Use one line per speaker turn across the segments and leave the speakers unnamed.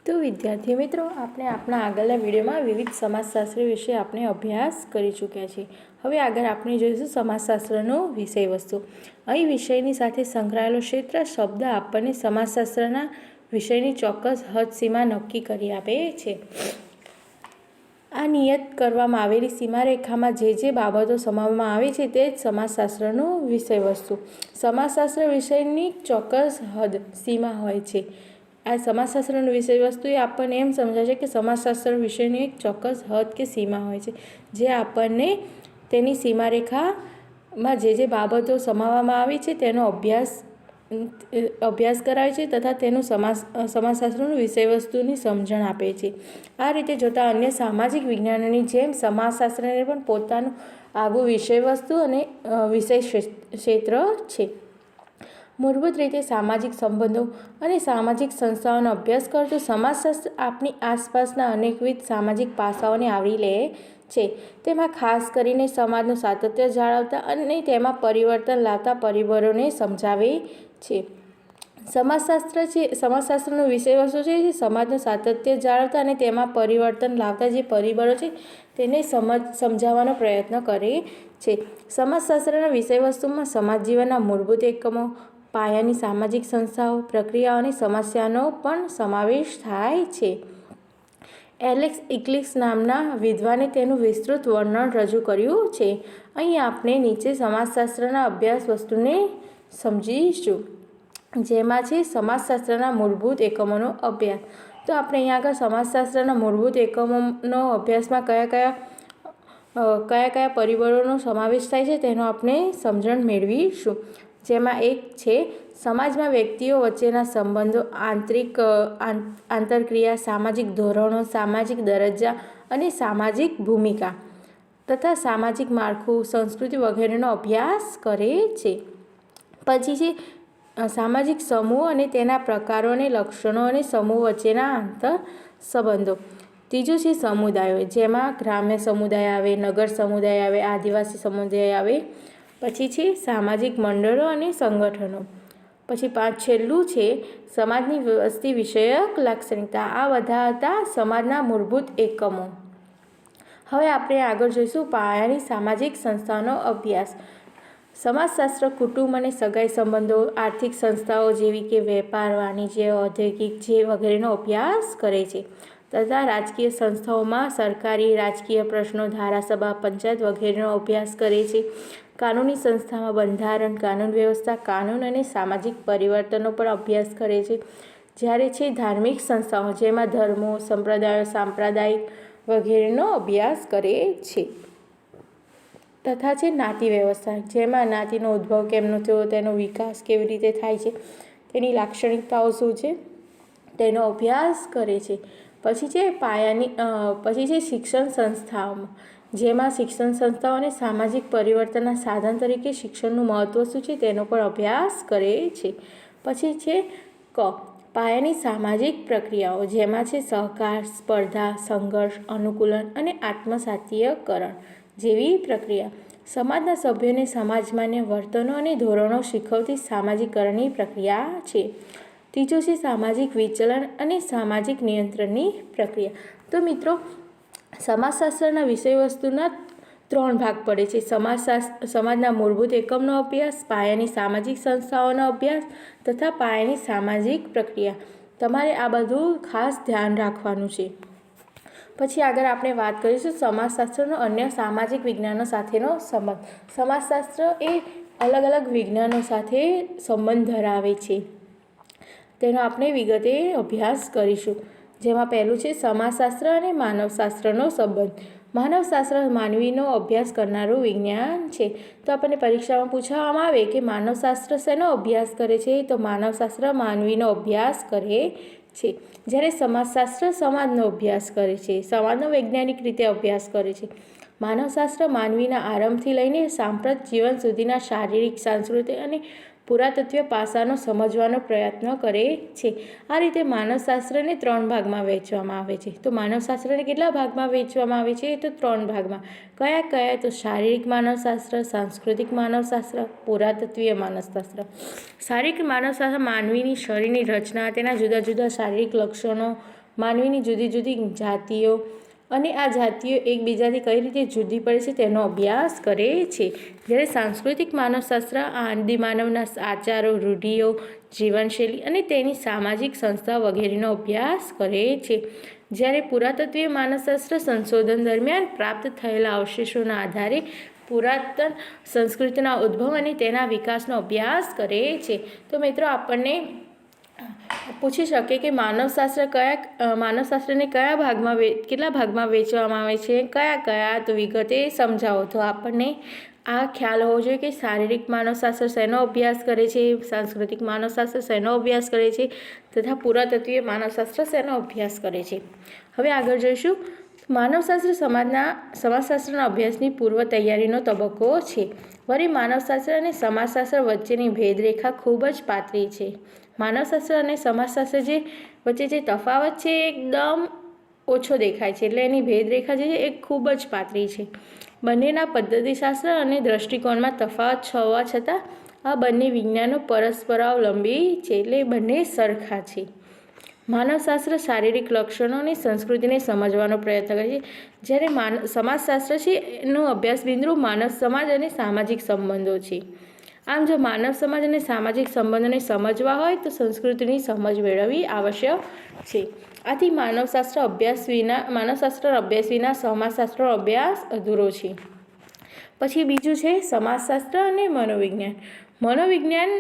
તો વિદ્યાર્થી મિત્રો, આપણે આપણા આગળના વિડીયોમાં વિવિધ સમાજશાસ્ત્ર વિશે આપણે અભ્યાસ કરી ચૂક્યા છીએ. હવે આગળ આપણે જોઈશું સમાજશાસ્ત્રનો વિષય વસ્તુ. અહીં વિષયની સાથે સંકળાયેલો ક્ષેત્ર શબ્દ આપણને સમાજશાસ્ત્રના વિષયની ચોક્કસ હદ સીમા નક્કી કરી આપે છે. આ નિયત કરવામાં આવેલી સીમારેખામાં જે બાબતો સમાવવામાં આવે છે તે જ સમાજશાસ્ત્રનો વિષય વસ્તુ. સમાજશાસ્ત્ર વિષયની ચોક્કસ હદ સીમા હોય છે. આ સમાજશાસ્ત્રનો વિષય વસ્તુ એ આપણને એમ સમજાય છે કે સમાજશાસ્ત્ર વિષયની એક ચોક્કસ હદ કે સીમા હોય છે, જે આપણને તેની સીમારેખામાં જે બાબતો સમાવવામાં આવી છે તેનો અભ્યાસ કરાવે છે તથા તેનું સમાજશાસ્ત્રનું વિષય વસ્તુની સમજણ આપે છે. આ રીતે જોતાં અન્ય સામાજિક વિજ્ઞાનોની જેમ સમાજશાસ્ત્રને પણ પોતાનું આગવું વિષય વસ્તુ અને વિષય ક્ષેત્ર છે. મૂળભૂત રીતે સામાજિક સંબંધો અને સામાજિક સંસ્થાઓનો અભ્યાસ કરતું સમાજશાસ્ત્ર આપણી આસપાસના અનેકવિધ સામાજિક પાસાઓને આવરી લે છે. તેમાં ખાસ કરીને સમાજનું સાતત્ય જાળવતા અને તેમાં પરિવર્તન લાવતા પરિબળોને સમજાવે છે. સમાજશાસ્ત્રનો વિષય વસ્તુ છે જે સમાજનું સાતત્ય જાળવતા અને તેમાં પરિવર્તન લાવતા જે પરિબળો છે તેને સમજાવવાનો પ્રયત્ન કરે છે. સમાજશાસ્ત્રના વિષય વસ્તુમાં સમાજ જીવનના મૂળભૂત એકમો, પાયાની સામાજિક સંસ્થાઓ, પ્રક્રિયાઓ અને સમસ્યાનો પણ સમાવેશ થાય છે. એલેક્સ ઇક્લિસ નામના વિદ્વાને તેનું વિસ્તૃત વર્ણન રજૂ કર્યું છે. અહીં આપણે નીચે સમાજશાસ્ત્રના અભ્યાસ વસ્તુને સમજીશું, જેમાં છે સમાજશાસ્ત્રના મૂળભૂત એકમોનો અભ્યાસ. તો આપણે અહીંયા આગળ સમાજશાસ્ત્રના મૂળભૂત એકમોનો અભ્યાસમાં કયા પરિબળોનો સમાવેશ થાય છે તેનો આપણે સમજણ મેળવીશું. જેમાં એક છે સમાજમાં વ્યક્તિઓ વચ્ચેના સંબંધો, આંતરક્રિયા, સામાજિક ધોરણો, સામાજિક દરજ્જા અને સામાજિક ભૂમિકા તથા સામાજિક માળખું, સંસ્કૃતિ વગેરેનો અભ્યાસ કરે છે. પછી છે સામાજિક સમૂહ અને તેના પ્રકારો અને લક્ષણો અને સમૂહ વચ્ચેના આંતર સંબંધો. ત્રીજું છે સમુદાયો, જેમાં ગ્રામ્ય સમુદાય આવે, નગર સમુદાય આવે, આદિવાસી સમુદાય આવે. પછી છે સામાજિક મંડળો અને સંગઠનો. પછી છેલ્લું છે સમાજની વસ્તી વિષયક લાક્ષણિકતા. આ બધા હતા સમાજના મૂળભૂત એકમો. હવે આપણે આગળ જોઈશું પાયાની સામાજિક સંસ્થાઓનો અભ્યાસ. સમાજશાસ્ત્ર કુટુંબ અને સગાઈ સંબંધો, આર્થિક સંસ્થાઓ જેવી કે વેપાર, વાણિજ્ય, ઔદ્યોગિક વગેરેનો અભ્યાસ કરે છે તથા રાજકીય સંસ્થાઓમાં સરકારી રાજકીય પ્રશ્નો, ધારાસભા, પંચાયત વગેરેનો અભ્યાસ કરે છે. કાનૂની સંસ્થામાં બંધારણ, કાનૂન વ્યવસ્થા, કાનૂન અને સામાજિક પરિવર્તનનો પણ અભ્યાસ કરે છે. જ્યારે છે ધાર્મિક સંસ્થાઓ, જેમાં ધર્મો, સંપ્રદાયો, સાંપ્રદાયિક વગેરેનો અભ્યાસ કરે છે. તથા છે જ્ઞાતિ વ્યવસ્થા, જેમાં જ્ઞાતિનો ઉદ્ભવ કેમનો થયો, તેનો વિકાસ કેવી રીતે થાય છે, તેની લાક્ષણિકતાઓ શું છે તેનો અભ્યાસ કરે છે. પછી છે શિક્ષણ સંસ્થાઓમાં, જેમાં શિક્ષણ સંસ્થાઓને સામાજિક પરિવર્તનના સાધન તરીકે શિક્ષણનું મહત્ત્વ શું છે તેનો પણ અભ્યાસ કરે છે. પછી છે પાયાની સામાજિક પ્રક્રિયાઓ, જેમાં છે સહકાર, સ્પર્ધા, સંઘર્ષ, અનુકૂલન અને આત્મસાતીયકરણ જેવી પ્રક્રિયા. સમાજના સભ્યોને સમાજમાન્ય વર્તનો અને ધોરણો શીખવતી સામાજિકરણની પ્રક્રિયા છે. ત્રીજું છે સામાજિક વિચલન અને સામાજિક નિયંત્રણની પ્રક્રિયા. તો મિત્રો, સમાજશાસ્ત્રના વિષય વસ્તુના 3 ભાગ પડે છે: સમાજના મૂળભૂત એકમનો અભ્યાસ, પાયાની સામાજિક સંસ્થાઓનો અભ્યાસ તથા પાયાની સામાજિક પ્રક્રિયા. તમારે આ બધું ખાસ ધ્યાન રાખવાનું છે. પછી આગળ આપણે વાત કરીશું સમાજશાસ્ત્રનો અન્ય સામાજિક વિજ્ઞાનો સાથેનો સંબંધ. સમાજશાસ્ત્ર એ અલગ અલગ વિજ્ઞાનો સાથે સંબંધ ધરાવે છે. તેનો આપણે વિગતે અભ્યાસ કરીશું. જેમાં પહેલું છે સમાજશાસ્ત્ર અને માનવશાસ્ત્રનો સંબંધ. માનવશાસ્ત્ર માનવીનો અભ્યાસ કરનારું વિજ્ઞાન છે. તો આપણને પરીક્ષામાં પૂછવામાં આવે કે માનવશાસ્ત્ર શેનો અભ્યાસ કરે છે, તો માનવશાસ્ત્ર માનવીનો અભ્યાસ કરે છે. જ્યારે સમાજશાસ્ત્ર સમાજનો અભ્યાસ કરે છે, સમાજનો વૈજ્ઞાનિક રીતે અભ્યાસ કરે છે. માનવશાસ્ત્ર માનવીના આરંભથી લઈને સાંપ્રત જીવન સુધીના શારીરિક, સાંસ્કૃતિક અને પુરાતત્વીય પાસાનો સમજવાનો પ્રયત્ન કરે છે. આ રીતે માનવશાસ્ત્રને 3 ભાગમાં વહેંચવામાં આવે છે. તો માનવશાસ્ત્રને કેટલા ભાગમાં વહેંચવામાં આવે છે? તો 3 ભાગમાં. કયા? તો શારીરિક માનવશાસ્ત્ર, સાંસ્કૃતિક માનવશાસ્ત્ર, પુરાતત્વીય માનવશાસ્ત્ર. શારીરિક માનવશાસ્ત્ર માનવીની શરીરની રચના, તેના જુદા જુદા શારીરિક લક્ષણો, માનવીની જુદી જુદી જાતિઓ અને આ જાતિઓ એકબીજાથી કઈ રીતે જુદી પડે છે તેનો અભ્યાસ કરે છે. જ્યારે સાંસ્કૃતિક માનવશાસ્ત્ર આદિમાનવના આચારો, રૂઢિઓ, જીવનશૈલી અને તેની સામાજિક સંસ્થા વગેરેનો અભ્યાસ કરે છે. જ્યારે પુરાતત્વીય માનવશાસ્ત્ર સંશોધન દરમિયાન પ્રાપ્ત થયેલા અવશેષોના આધારે પુરાતન સંસ્કૃતિના ઉદ્ભવ અને તેના વિકાસનો અભ્યાસ કરે છે. તો મિત્રો આપણને પૂછી શકે કે માનવશાસ્ત્રને કેટલા ભાગમાં વહેંચવામાં આવે છે, કયા તો વિગતે સમજાવો. તો આપણને આ ખ્યાલ હોવો જોઈએ કે શારીરિક માનવશાસ્ત્ર શેનો અભ્યાસ કરે છે, સાંસ્કૃતિક માનવશાસ્ત્ર શેનો અભ્યાસ કરે છે તથા પુરાતત્વીય માનવશાસ્ત્ર શેનો અભ્યાસ કરે છે. હવે આગળ જોઈશું. માનવશાસ્ત્ર સમાજશાસ્ત્રના અભ્યાસની પૂર્વ તૈયારીનો તબક્કો છે. વળી માનવશાસ્ત્ર અને સમાજશાસ્ત્ર વચ્ચેની ભેદરેખા ખૂબ જ પાતળી છે. માનવશાસ્ત્ર અને સમાજશાસ્ત્ર વચ્ચે જે તફાવત છે એકદમ ઓછો દેખાય છે, એટલે એની ભેદરેખા જે છે એ ખૂબ જ પાતળી છે. બંનેના પદ્ધતિશાસ્ત્ર અને દૃષ્ટિકોણમાં તફાવત હોવા છતાં આ બંને વિજ્ઞાનો પરસ્પરાવલંબી છે, એટલે બંને સરખા છે. માનવશાસ્ત્ર શારીરિક લક્ષણો અને સંસ્કૃતિને સમજવાનો પ્રયત્ન કરે છે, જ્યારે સમાજશાસ્ત્ર છે એનો અભ્યાસ બિંદુ માનવ સમાજ અને સામાજિક સંબંધો છે. આમ જો માનવ સમાજ અને સામાજિક સંબંધોને સમજવા હોય તો સંસ્કૃતિની સમજ મેળવવી આવશ્યક છે. આથી માનવશાસ્ત્ર અભ્યાસ વિના સમાજશાસ્ત્રનો અભ્યાસ અધૂરો છે. પછી બીજું છે સમાજશાસ્ત્ર અને મનોવિજ્ઞાન. મનોવિજ્ઞાન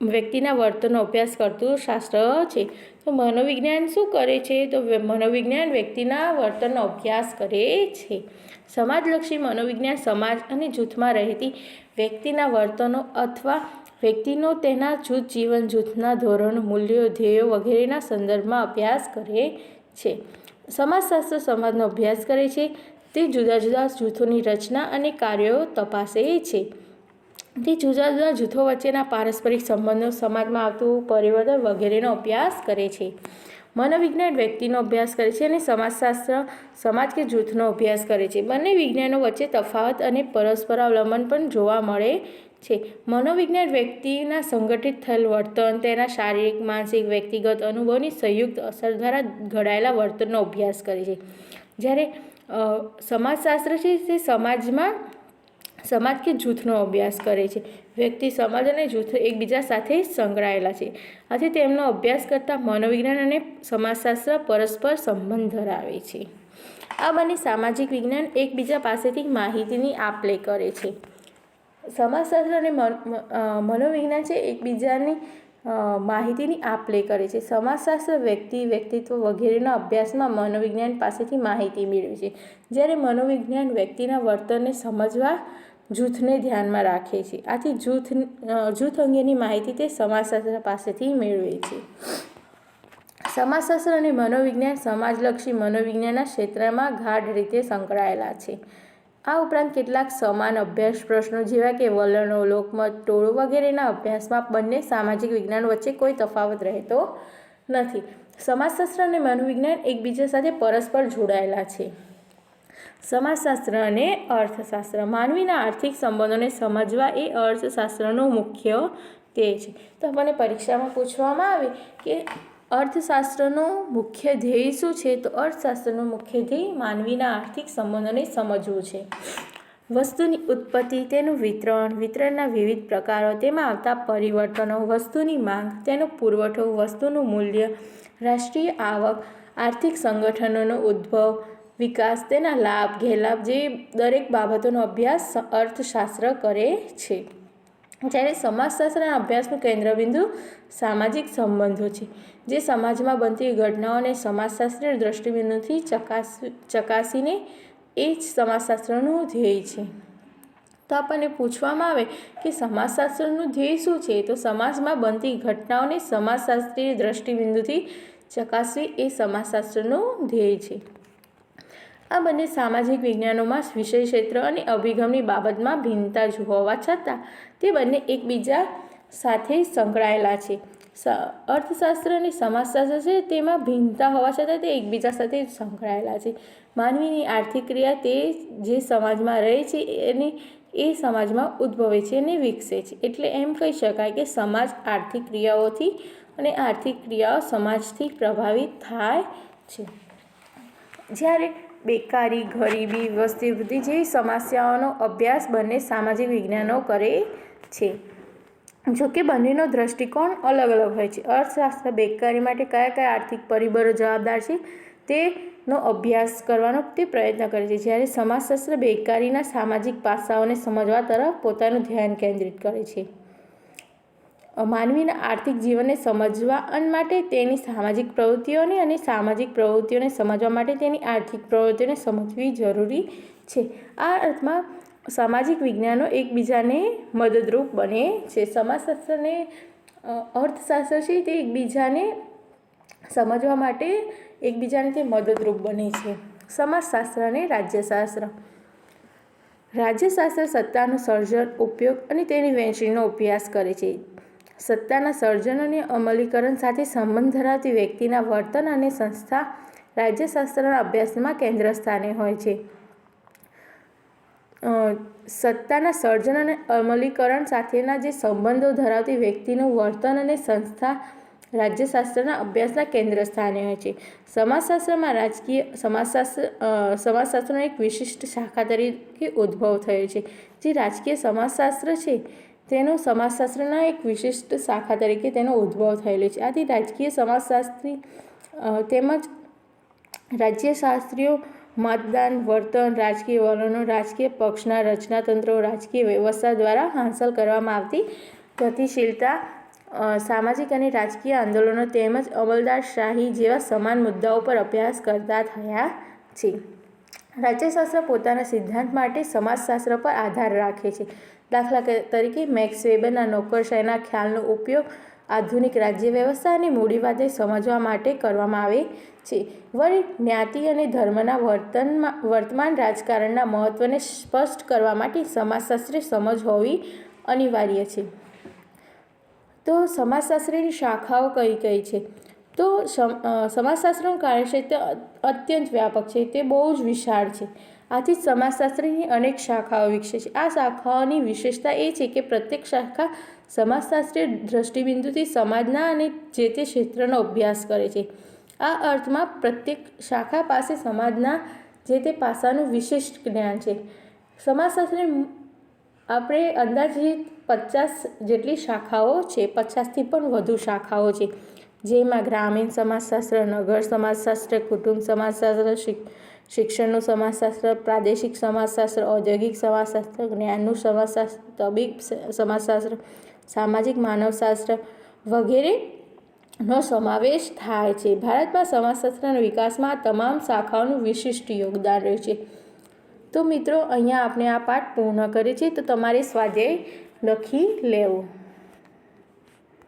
વ્યક્તિના વર્તનનો અભ્યાસ કરતું શાસ્ત્ર છે. તો મનોવિજ્ઞાન શું કરે છે? તો મનોવિજ્ઞાન વ્યક્તિના વર્તનનો અભ્યાસ કરે છે. સમાજલક્ષી મનોવિજ્ઞાન સમાજ અને જૂથમાં રહેતી વ્યક્તિના વર્તનો અથવા વ્યક્તિનો તેના જીવન જૂથના ધોરણો, મૂલ્યો, ધ્યેયો વગેરેના સંદર્ભમાં અભ્યાસ કરે છે. સમાજશાસ્ત્ર સમાજનો અભ્યાસ કરે છે. તે જુદા જુદા જૂથોની રચના અને કાર્યો તપાસે છે. તે જુદા જુદા જૂથો વચ્ચેના પારસ્પરિક સંબંધો, સમાજમાં આવતું પરિવર્તન વગેરેનો અભ્યાસ કરે છે. મનોવિજ્ઞાન વ્યક્તિનો અભ્યાસ કરે છે અને સમાજશાસ્ત્ર સમાજ કે જૂથનો અભ્યાસ કરે છે. બંને વિજ્ઞાનો વચ્ચે તફાવત અને પરસ્પરાવલંબન પણ જોવા મળે છે. મનોવિજ્ઞાન વ્યક્તિના સંગઠિત થયેલ વર્તન, તેના શારીરિક, માનસિક, વ્યક્તિગત અનુભવની સંયુક્ત અસર દ્વારા ઘડાયેલા વર્તનનો અભ્યાસ કરે છે. જ્યારે સમાજશાસ્ત્ર છે તે સમાજ કે જૂથનો અભ્યાસ કરે છે. વ્યક્તિ, સમાજ અને જૂથ એકબીજા સાથે સંકળાયેલા છે. આથી તેમનો અભ્યાસ કરતા મનોવિજ્ઞાન અને સમાજશાસ્ત્ર પરસ્પર સંબંધ ધરાવે છે. આ બંને સામાજિક વિજ્ઞાન એકબીજા પાસેથી માહિતીની આપ-લે કરે છે. સમાજશાસ્ત્ર અને મનોવિજ્ઞાન છે એકબીજાની માહિતીની આપ-લે કરે છે. સમાજશાસ્ત્ર વ્યક્તિત્વ વગેરેના અભ્યાસમાં મનોવિજ્ઞાન પાસેથી માહિતી મેળવે છે, જ્યારે મનોવિજ્ઞાન વ્યક્તિના વર્તનને સમજવા જૂથને ધ્યાનમાં રાખે છે. આથી જૂથ અંગેની માહિતી તે સમાજશાસ્ત્ર પાસેથી મેળવે છે. સમાજશાસ્ત્ર અને મનોવિજ્ઞાન સમાજલક્ષી મનોવિજ્ઞાનના ક્ષેત્રમાં ગાઢ રીતે સંકળાયેલા છે. આ ઉપરાંત કેટલાક સમાન અભ્યાસ પ્રશ્નો જેવા કે વલણો, લોકમત, ટોળો વગેરેના અભ્યાસમાં બંને સામાજિક વિજ્ઞાન વચ્ચે કોઈ તફાવત રહેતો નથી. સમાજશાસ્ત્ર અને મનોવિજ્ઞાન એકબીજા સાથે પરસ્પર જોડાયેલા છે. સમાજશાસ્ત્ર અને અર્થશાસ્ત્ર. માનવીના આર્થિક સંબંધોને સમજવા એ અર્થશાસ્ત્રનો મુખ્ય ધ્યેય છે. તો આપણને પરીક્ષામાં પૂછવામાં આવે કે અર્થશાસ્ત્રનો મુખ્ય ધ્યેય શું છે? તો અર્થશાસ્ત્રનો મુખ્ય ધ્યેય માનવીના આર્થિક સંબંધોને સમજવું છે. વસ્તુની ઉત્પત્તિ, તેનું વિતરણના વિવિધ પ્રકારો, તેમાં આવતા પરિવર્તનો, વસ્તુની માંગ, તેનો પુરવઠો, વસ્તુનું મૂલ્ય, રાષ્ટ્રીય આવક, આર્થિક સંગઠનોનો ઉદ્ભવ, વિકાસ, તેના લાભ, ગેરલાભ જેવી દરેક બાબતોનો અભ્યાસ અર્થશાસ્ત્ર કરે છે. જ્યારે સમાજશાસ્ત્રના અભ્યાસનું કેન્દ્રબિંદુ સામાજિક સંબંધો છે, જે સમાજમાં બનતી ઘટનાઓને સમાજશાસ્ત્રીય દૃષ્ટિબિંદુથી ચકાસીને એ જ સમાજશાસ્ત્રનું ધ્યેય છે. તો આપણને પૂછવામાં આવે કે સમાજશાસ્ત્રનું ધ્યેય શું છે? તો સમાજમાં બનતી ઘટનાઓને સમાજશાસ્ત્રીય દૃષ્ટિબિંદુથી ચકાસવી એ સમાજશાસ્ત્રનું ધ્યેય છે. આ બંને સામાજિક વિજ્ઞાનોમાં વિષય ક્ષેત્ર અને અભિગમની બાબતમાં ભિન્નતા હોવા છતાં તે બંને એકબીજા સાથે સંકળાયેલા છે. અર્થશાસ્ત્ર અને સમાજશાસ્ત્ર છે તેમાં ભિન્નતા હોવા છતાં તે એકબીજા સાથે સંકળાયેલા છે. માનવીની આર્થિક ક્રિયા તે જે સમાજમાં રહે છે અને એ સમાજમાં ઉદ્ભવે છે અને વિકસે છે. એટલે એમ કહી શકાય કે સમાજ આર્થિક ક્રિયાઓથી અને આર્થિક ક્રિયાઓ સમાજથી પ્રભાવિત થાય છે. જ્યારે બેકારી, ગરીબી, વસ્તી વૃદ્ધિ જેવી સમસ્યાઓનો અભ્યાસ બંને સામાજિક વિજ્ઞાનો કરે છે. જોકે બંનેનો દૃષ્ટિકોણ અલગ અલગ હોય છે. અર્થશાસ્ત્ર બેકારી માટે કયા કયા આર્થિક પરિબળો જવાબદાર છે તેનો અભ્યાસ કરવાનો તે પ્રયત્ન કરે છે, જ્યારે સમાજશાસ્ત્ર બેકારીના સામાજિક પાસાઓને સમજવા તરફ પોતાનું ધ્યાન કેન્દ્રિત કરે છે. માનવીના આર્થિક જીવનને સમજવા માટે તેની સામાજિક પ્રવૃત્તિઓને અને સામાજિક પ્રવૃત્તિઓને સમજવા માટે તેની આર્થિક પ્રવૃત્તિઓને સમજવી જરૂરી છે. આ અર્થમાં સામાજિક વિજ્ઞાનો એકબીજાને મદદરૂપ બને છે. સમાજશાસ્ત્ર અને અર્થશાસ્ત્ર છે તે એકબીજાને સમજવા માટે એકબીજાને તે મદદરૂપ બને છે. સમાજશાસ્ત્ર અને રાજ્યશાસ્ત્ર. રાજ્યશાસ્ત્ર સત્તાનું સર્જન, ઉપયોગ અને તેની વહેંચણીનો અભ્યાસ કરે છે. સત્તાના સર્જન અને અમલીકરણ સાથે સંબંધ ધરાવતી વ્યક્તિના વર્તન અને સંસ્થા રાજ્યશાસ્ત્રના અભ્યાસમાં કેન્દ્ર સ્થાને હોય છે. સત્તાના સર્જન અને અમલીકરણ સાથેના જે સંબંધો ધરાવતી વ્યક્તિનું વર્તન અને સંસ્થા રાજ્યશાસ્ત્રના અભ્યાસના કેન્દ્ર સ્થાને હોય છે. સમાજશાસ્ત્રમાં રાજકીય સમાજશાસ્ત્રનો એક વિશિષ્ટ શાખા તરીકે ઉદ્ભવ થયો છે. જે રાજકીય સમાજશાસ્ત્ર છે તેનો સમાજશાસ્ત્રના એક વિશિષ્ટ શાખા તરીકે તેનો ઉદ્ભવ થયેલો છે. આથી રાજકીય સમાજશાસ્ત્રી તેમજ રાજ્યશાસ્ત્રીઓ મતદાન, વર્તન, રાજકીય વલણો, રાજકીય પક્ષના રચનાતંત્રો, રાજકીય વ્યવસ્થા દ્વારા હાંસલ કરવામાં આવતી ગતિશીલતા, સામાજિક અને રાજકીય આંદોલનો તેમજ અમલદારશાહી જેવા સમાન મુદ્દાઓ પર અભ્યાસ કરતા થયા છે. રાજ્યશાસ્ત્ર પોતાના સિદ્ધાંત માટે સમાજશાસ્ત્ર પર આધાર રાખે છે. દાખલા તરીકે મેક્સ વેબરના નોકરશાહીના ખ્યાલનો ઉપયોગ આધુનિક રાજ્ય વ્યવસ્થા અને મૂડીવાદને સમજવા માટે કરવામાં આવે છે. વળી જ્ઞાતિ અને ધર્મના વર્તમાન રાજકારણના મહત્ત્વને સ્પષ્ટ કરવા માટે સમાજશાસ્ત્રીય સમજ હોવી અનિવાર્ય છે. તો સમાજશાસ્ત્રની શાખાઓ કઈ કઈ છે? તો સમાજશાસ્ત્રનું કાર્યક્ષેત્ર અત્યંત વ્યાપક છે, તે બહુ જ વિશાળ છે. આથી જ સમાજશાસ્ત્રની અનેક શાખાઓ વિકસે છે. આ શાખાઓની વિશેષતા એ છે કે પ્રત્યેક શાખા સમાજશાસ્ત્રીય દૃષ્ટિબિંદુથી સમાજના અને જે તે ક્ષેત્રનો અભ્યાસ કરે છે. આ અર્થમાં પ્રત્યેક શાખા પાસે સમાજના જે તે પાસાનું વિશિષ્ટ જ્ઞાન છે. સમાજશાસ્ત્રની આપણે અંદાજિત 50 જેટલી શાખાઓ છે, 50થી પણ વધુ શાખાઓ છે, જેમાં ગ્રામીણ સમાજશાસ્ત્ર, નગર સમાજશાસ્ત્ર, કુટુંબ સમાજશાસ્ત્ર, શિક્ષણનું સમાજશાસ્ત્ર, પ્રાદેશિક સમાજશાસ્ત્ર, ઔદ્યોગિક સમાજશાસ્ત્ર, જ્ઞાનનું સમાજશાસ્ત્ર, તબીબ સમાજશાસ્ત્ર, સામાજિક માનવશાસ્ત્ર વગેરેનો સમાવેશ થાય છે. ભારતમાં સમાજશાસ્ત્રના વિકાસમાં આ તમામ શાખાઓનું વિશિષ્ટ યોગદાન રહ્યું છે. તો મિત્રો, અહીંયા આપણે આ પાઠ પૂર્ણ કરીએ છીએ. તો તમારે સ્વાધ્યાય લખી લેવું.